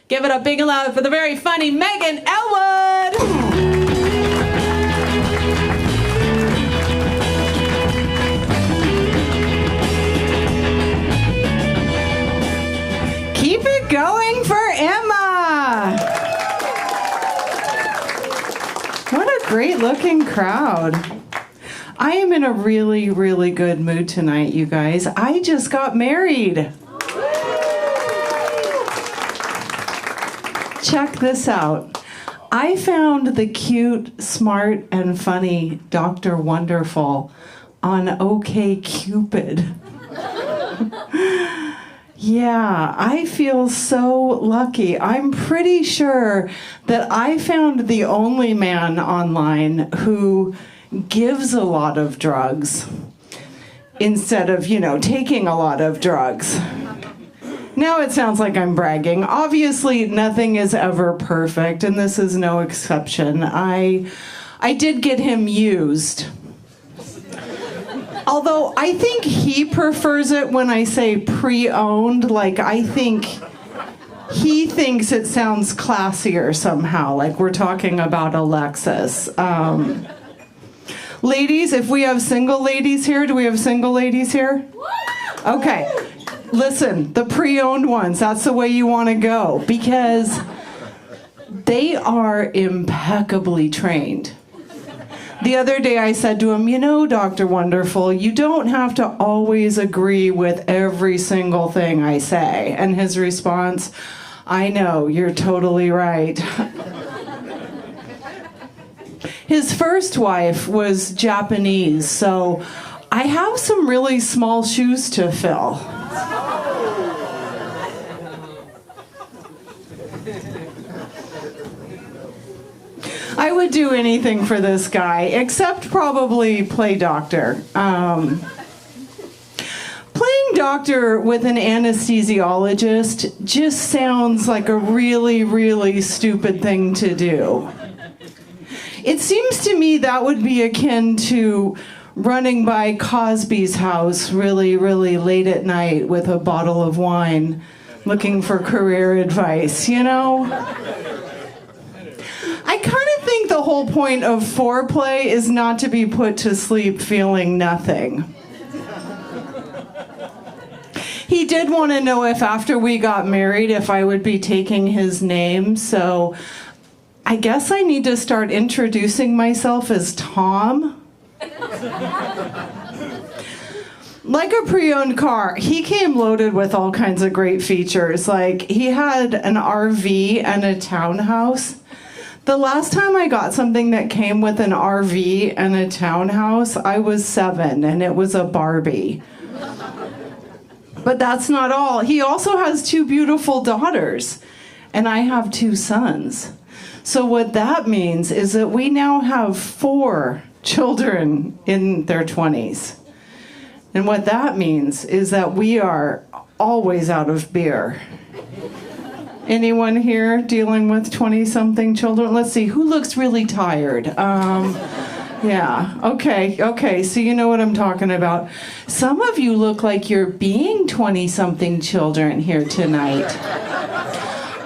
Give it up big and loud for the very funny Megan Elwood. Keep it going for Emma. What a great looking crowd. I am in a really, really good mood tonight, you guys. I just got married. Check this out. I found the cute, smart, and funny Dr. Wonderful on OkCupid. Yeah, I feel so lucky. I'm pretty sure that I found the only man online who gives a lot of drugs instead of, taking a lot of drugs. Now it sounds like I'm bragging. Obviously, nothing is ever perfect, and this is no exception. I did get him used. Although I think he prefers it when I say pre-owned. Like, I think he thinks it sounds classier somehow, like we're talking about a Lexus. Ladies, if we have single ladies here, do we have single ladies here? Okay. Listen, the pre-owned ones, that's the way you want to go, because they are impeccably trained. The other day I said to him, Dr. Wonderful, you don't have to always agree with every single thing I say. And his response, I know, you're totally right. His first wife was Japanese, so I have some really small shoes to fill. I would do anything for this guy, except probably play doctor. Playing doctor with an anesthesiologist just sounds like a really, really stupid thing to do. It seems to me that would be akin to running by Cosby's house really, really late at night with a bottle of wine, looking for career advice, I kind of think the whole point of foreplay is not to be put to sleep feeling nothing. He did want to know if after we got married, if I would be taking his name, so I guess I need to start introducing myself as Tom. Like a pre-owned car, he came loaded with all kinds of great features. Like, he had an RV and a townhouse. The last time I got something that came with an RV and a townhouse, I was 7, and it was a Barbie. But that's not all. He also has 2 beautiful daughters, and I have 2 sons. So what that means is that we now have 4 children in their 20s. And what that means is that we are always out of beer. Anyone here dealing with 20-something children? Let's see, who looks really tired? Yeah, okay, so you know what I'm talking about. Some of you look like you're being 20-something children here tonight.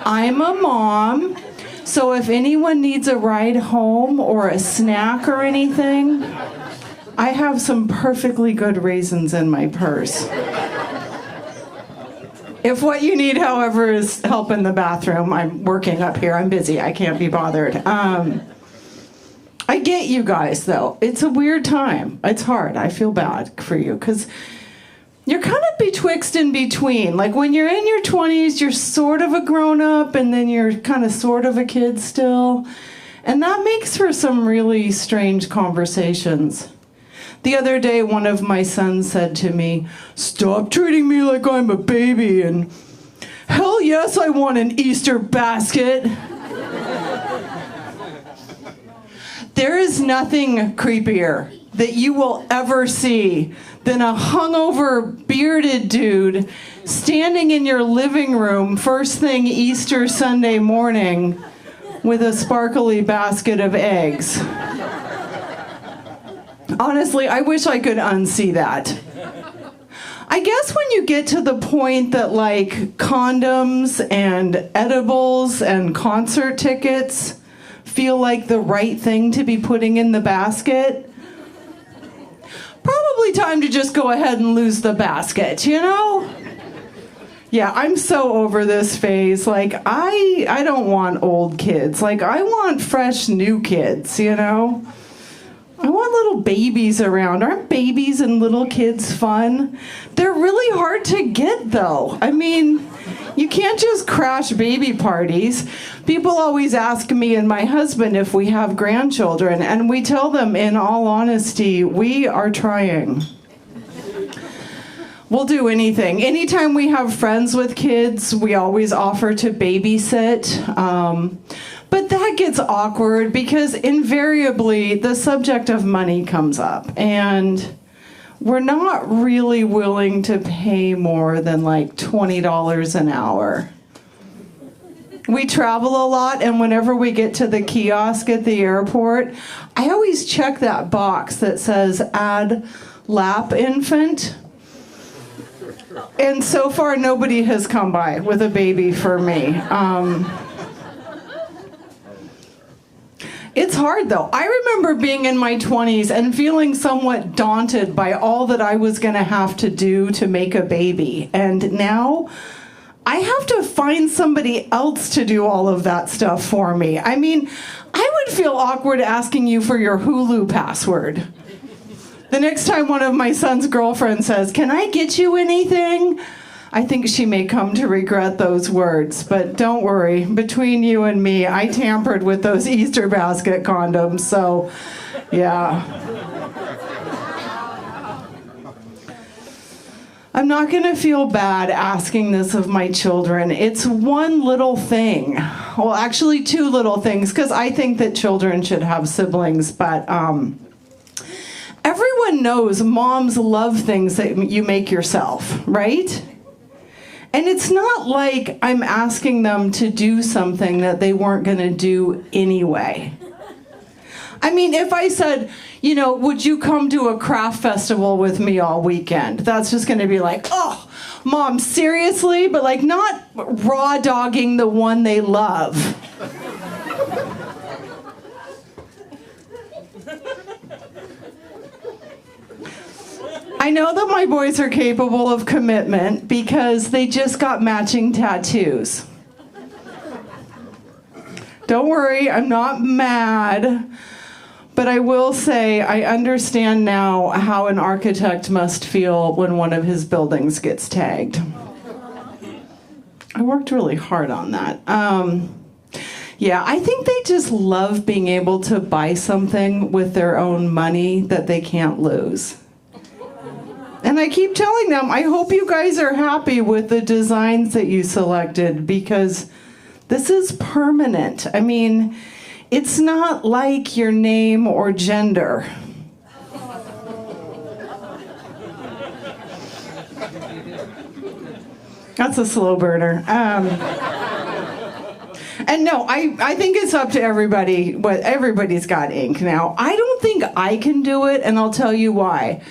I'm a mom, so if anyone needs a ride home or a snack or anything, I have some perfectly good raisins in my purse. If what you need, however, is help in the bathroom, I'm working up here. I'm busy. I can't be bothered. I get you guys, though. It's a weird time. It's hard. I feel bad for you because you're kind of betwixt and between. Like, when you're in your 20s, you're sort of a grown-up, and then you're kind of sort of a kid still. And that makes for some really strange conversations. The other day, one of my sons said to me, "Stop treating me like I'm a baby," and "Hell yes, I want an Easter basket." There is nothing creepier that you will ever see than a hungover, bearded dude standing in your living room first thing Easter Sunday morning with a sparkly basket of eggs. Honestly, I wish I could unsee that. I guess when you get to the point that like condoms and edibles and concert tickets feel like the right thing to be putting in the basket, probably time to just go ahead and lose the basket, you know? Yeah, I'm so over this phase. Like, I don't want old kids. Like, I want fresh new kids, you know? I want little babies around. Aren't babies and little kids fun? They're really hard to get, though. I mean, you can't just crash baby parties. People always ask me and my husband if we have grandchildren, and we tell them, in all honesty, we are trying. We'll do anything. Anytime we have friends with kids, we always offer to babysit. But that gets awkward because invariably the subject of money comes up, and we're not really willing to pay more than like $20 an hour. We travel a lot, and whenever we get to the kiosk at the airport, I always check that box that says add lap infant. And so far, nobody has come by with a baby for me. It's hard, though. I remember being in my 20s and feeling somewhat daunted by all that I was going to have to do to make a baby. And now I have to find somebody else to do all of that stuff for me. I mean, I would feel awkward asking you for your Hulu password. The next time one of my son's girlfriends says, "Can I get you anything?" I think she may come to regret those words, but don't worry. Between you and me, I tampered with those Easter basket condoms, so yeah. I'm not going to feel bad asking this of my children. It's one little thing. Well, actually two little things, because I think that children should have siblings, but everyone knows moms love things that you make yourself, right? And it's not like I'm asking them to do something that they weren't going to do anyway. I mean, if I said, you know, would you come to a craft festival with me all weekend? That's just going to be like, oh, Mom, seriously? But like not raw dogging the one they love. I know that my boys are capable of commitment because they just got matching tattoos. Don't worry, I'm not mad, but I will say I understand now how an architect must feel when one of his buildings gets tagged. I worked really hard on that. Yeah, I think they just love being able to buy something with their own money that they can't lose. And I keep telling them, I hope you guys are happy with the designs that you selected because this is permanent. I mean, it's not like your name or gender. That's a slow burner. And no, I think it's up to everybody. Everybody's got ink now. I don't think I can do it, and I'll tell you why.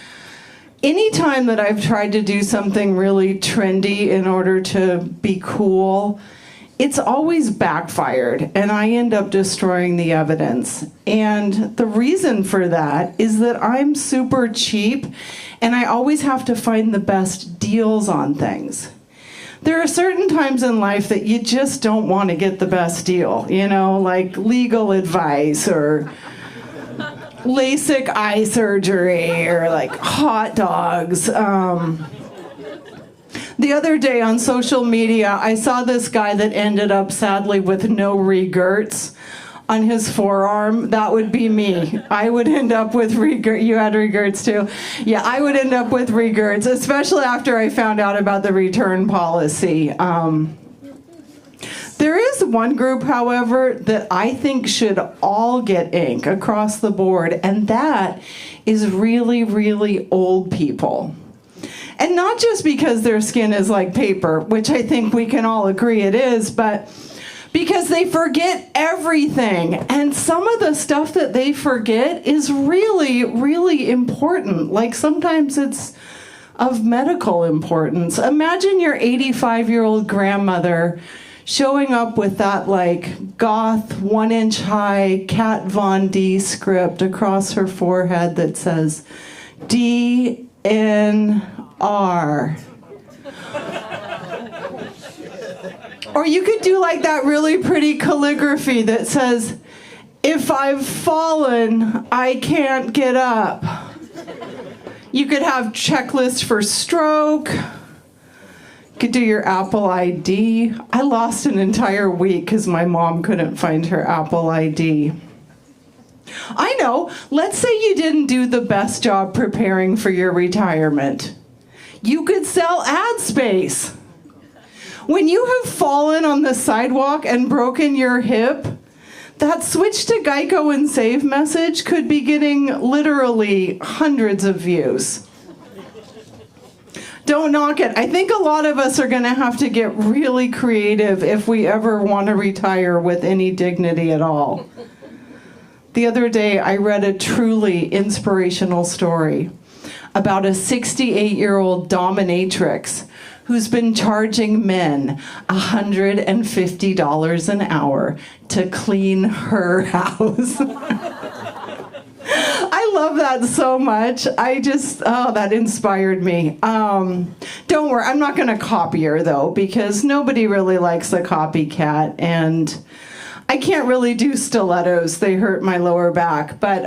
Anytime that I've tried to do something really trendy in order to be cool, it's always backfired, and I end up destroying the evidence. And the reason for that is that I'm super cheap, and I always have to find the best deals on things. There are certain times in life that you just don't want to get the best deal, you know, like legal advice or LASIK eye surgery or like hot dogs. The other day on social media, I saw this guy that ended up sadly with no regerts on his forearm. That would be me. I would end up with regerts. You had regerts too? Yeah, I would end up with regerts, especially after I found out about the return policy. There is one group, however, that I think should all get ink across the board, and that is really, really old people. And not just because their skin is like paper, which I think we can all agree it is, but because they forget everything. And some of the stuff that they forget is really, really important. Like sometimes it's of medical importance. Imagine your 85-year-old grandmother showing up with that like goth 1-inch high Kat Von D script across her forehead that says DNR. Or you could do like that really pretty calligraphy that says, if I've fallen, I can't get up. You could have checklist for stroke. You could do your Apple ID. I lost an entire week because my mom couldn't find her Apple ID. I know, let's say you didn't do the best job preparing for your retirement. You could sell ad space. When you have fallen on the sidewalk and broken your hip, that switch to Geico and save message could be getting literally hundreds of views. Don't knock it. I think a lot of us are going to have to get really creative if we ever want to retire with any dignity at all. The other day, I read a truly inspirational story about a 68-year-old dominatrix who's been charging men $150 an hour to clean her house. I love that so much. That inspired me. Don't worry, I'm not going to copy her, though, because nobody really likes a copycat, and I can't really do stilettos. They hurt my lower back. But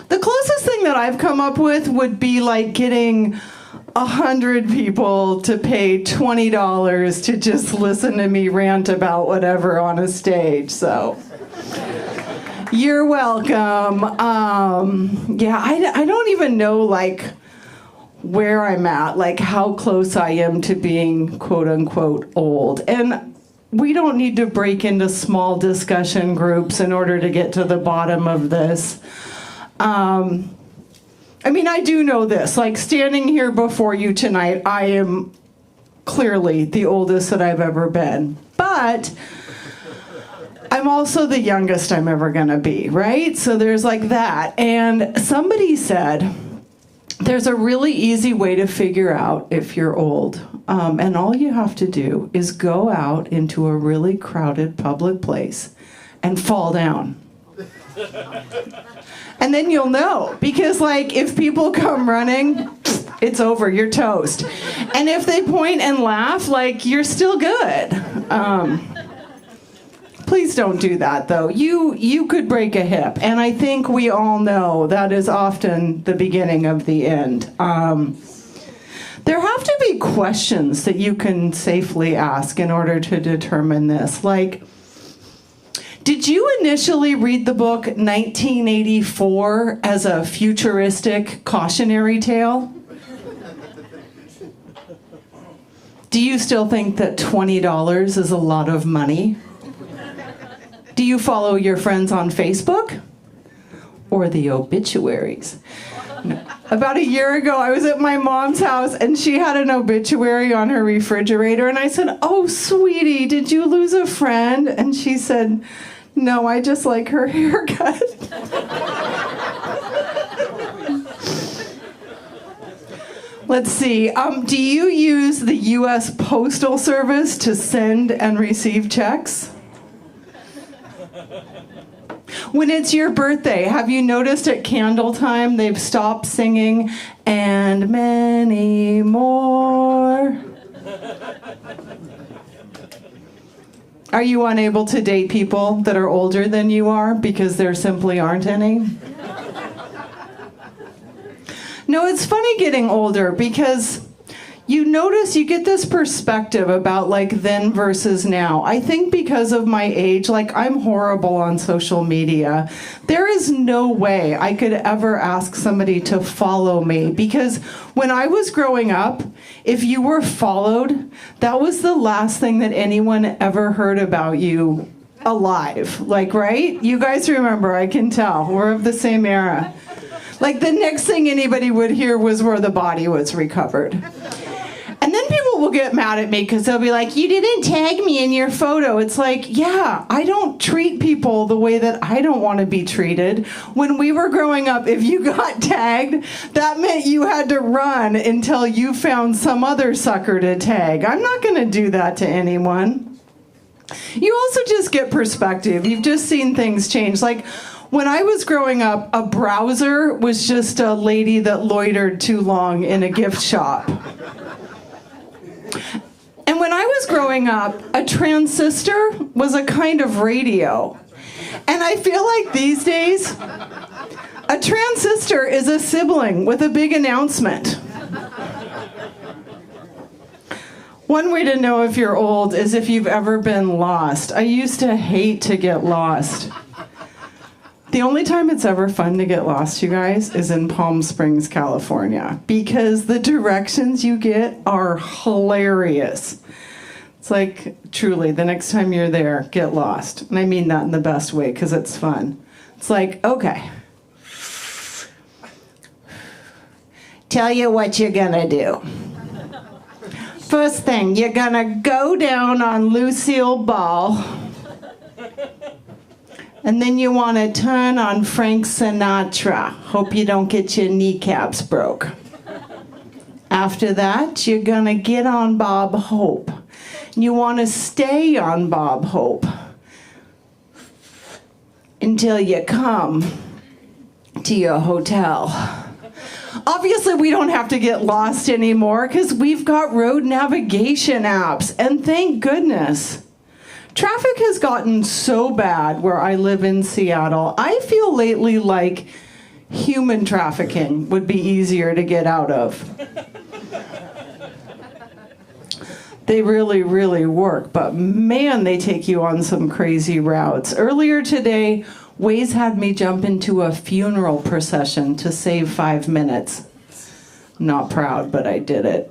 the closest thing that I've come up with would be like getting 100 people to pay $20 to just listen to me rant about whatever on a stage. So you're welcome. I don't even know like where I'm at, like how close I am to being quote unquote old. And we don't need to break into small discussion groups in order to get to the bottom of this. I do know this, like standing here before you tonight, I am clearly the oldest that I've ever been, but I'm also the youngest I'm ever gonna be, right? So there's like that. And somebody said, there's a really easy way to figure out if you're old. And all you have to do is go out into a really crowded public place and fall down. And then you'll know, because like if people come running, it's over, you're toast. And if they point and laugh, like you're still good. Please don't do that though. You could break a hip, and I think we all know that is often the beginning of the end. There have to be questions that you can safely ask in order to determine this. Like, did you initially read the book 1984 as a futuristic cautionary tale? Do you still think that $20 is a lot of money? Do you follow your friends on Facebook? Or the obituaries? No. About a year ago, I was at my mom's house, and she had an obituary on her refrigerator, and I said, "Oh, sweetie, did you lose a friend?" And she said, "No, I just like her haircut." Let's see. Do you use the U.S. Postal Service to send and receive checks? When it's your birthday, have you noticed at candle time they've stopped singing "and many more"? Are you unable to date people that are older than you are because there simply aren't any? No, it's funny getting older because you notice you get this perspective about like then versus now. I think because of my age, like I'm horrible on social media. There is no way I could ever ask somebody to follow me, because when I was growing up, if you were followed, that was the last thing that anyone ever heard about you alive. Like, right? You guys remember, I can tell. We're of the same era. Like the next thing anybody would hear was where the body was recovered. And then people will get mad at me because they'll be like, you didn't tag me in your photo. It's like, yeah, I don't treat people the way that I don't want to be treated. When we were growing up, if you got tagged, that meant you had to run until you found some other sucker to tag. I'm not going to do that to anyone. You also just get perspective. You've just seen things change. Like, when I was growing up, a browser was just a lady that loitered too long in a gift shop. And when I was growing up, a transistor was a kind of radio. And I feel like these days, a transistor is a sibling with a big announcement. One way to know if you're old is if you've ever been lost. I used to hate to get lost. The only time it's ever fun to get lost, you guys, is in Palm Springs, California, because the directions you get are hilarious. It's like, truly, the next time you're there, get lost. And I mean that in the best way, because it's fun. It's like, okay, tell you what you're gonna do. First thing, you're gonna go down on Lucille Ball. And then you want to turn on Frank Sinatra. Hope you don't get your kneecaps broke. After that, you're going to get on Bob Hope. And you want to stay on Bob Hope until you come to your hotel. Obviously, we don't have to get lost anymore because we've got road navigation apps. And thank goodness. Traffic has gotten so bad where I live in Seattle. I feel lately like human trafficking would be easier to get out of. They really, really work, but man, they take you on some crazy routes. Earlier today, Waze had me jump into a funeral procession to save 5 minutes. I'm not proud, but I did it.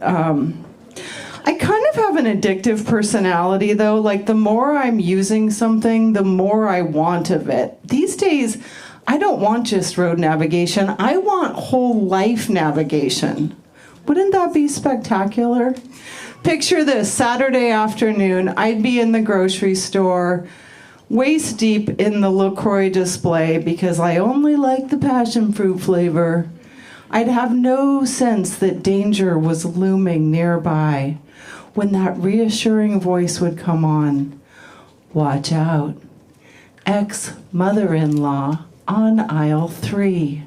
I kind of have an addictive personality, though. Like, the more I'm using something, the more I want of it. These days, I don't want just road navigation. I want whole life navigation. Wouldn't that be spectacular? Picture this, Saturday afternoon, I'd be in the grocery store, waist deep in the LaCroix display because I only like the passion fruit flavor. I'd have no sense that danger was looming nearby when that reassuring voice would come on. Watch out. Ex-mother-in-law on aisle 3.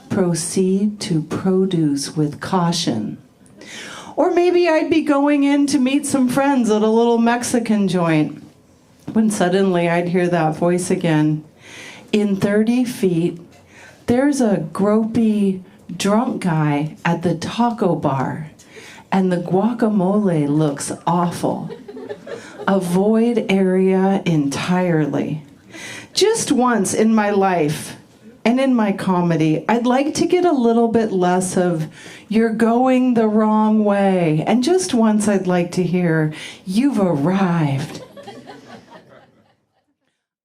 Proceed to produce with caution. Or maybe I'd be going in to meet some friends at a little Mexican joint when suddenly I'd hear that voice again. In 30 feet, there's a gropey drunk guy at the taco bar, and the guacamole looks awful. Avoid area entirely. Just once in my life and in my comedy, I'd like to get a little bit less of "you're going the wrong way," and just once I'd like to hear "you've arrived."